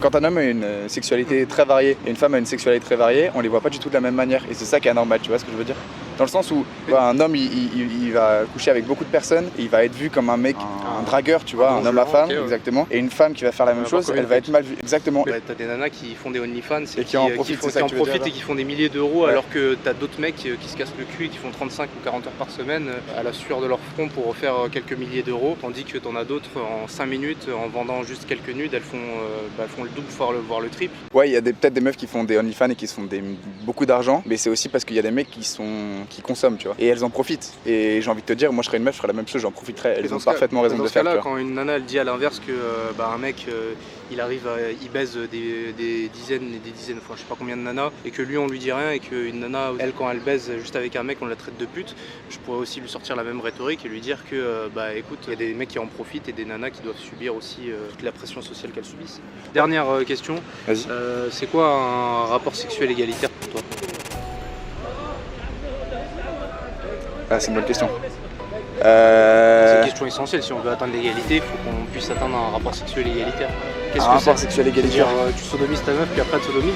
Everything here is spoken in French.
Quand un homme a une sexualité très variée et une femme a une sexualité très variée, on les voit pas du tout de la même manière. Et c'est ça qui est anormal, tu vois ce que je veux dire? Dans le sens où un homme il va coucher avec beaucoup de personnes et il va être vu comme un mec, un dragueur, tu vois, un homme à femme, exactement. Et une femme qui va faire la même chose, elle va être mal vue. Exactement. T'as des nanas qui font des OnlyFans et qui en profitent et qui font des milliers d'euros, alors que t'as d'autres mecs qui se cassent le cul et qui font 35 ou 40 heures par semaine à la sueur de leur front pour faire quelques milliers d'euros, tandis que t'en as d'autres en 5 minutes en vendant juste quelques nudes, elles font le double voire le triple. Ouais, il y a peut-être des meufs qui font des OnlyFans et qui se font beaucoup d'argent, mais c'est aussi parce qu'il y a des mecs qui consomment, tu vois. Et elles en profitent. Et j'ai envie de te dire, moi je serais une meuf, je ferais la même chose, j'en profiterais. Elles ont parfaitement raison de le faire. Dans ce cas-là, quand une nana elle dit à l'inverse que un mec il baise des dizaines et des dizaines, enfin je sais pas combien de nanas, et que lui on lui dit rien, et qu'une nana, elle quand elle baise juste avec un mec on la traite de pute, je pourrais aussi lui sortir la même rhétorique et lui dire que écoute, il y a des mecs qui en profitent et des nanas qui doivent subir aussi toute la pression sociale qu'elles subissent. Dernière question, c'est quoi un rapport sexuel égalitaire pour toi? Ah, c'est une bonne question. C'est une question essentielle, si on veut atteindre l'égalité, il faut qu'on puisse atteindre un rapport sexuel égalitaire. Qu'est-ce que rapport sexuel égalitaire? Tu sodomises ta meuf puis après elle te sodomise?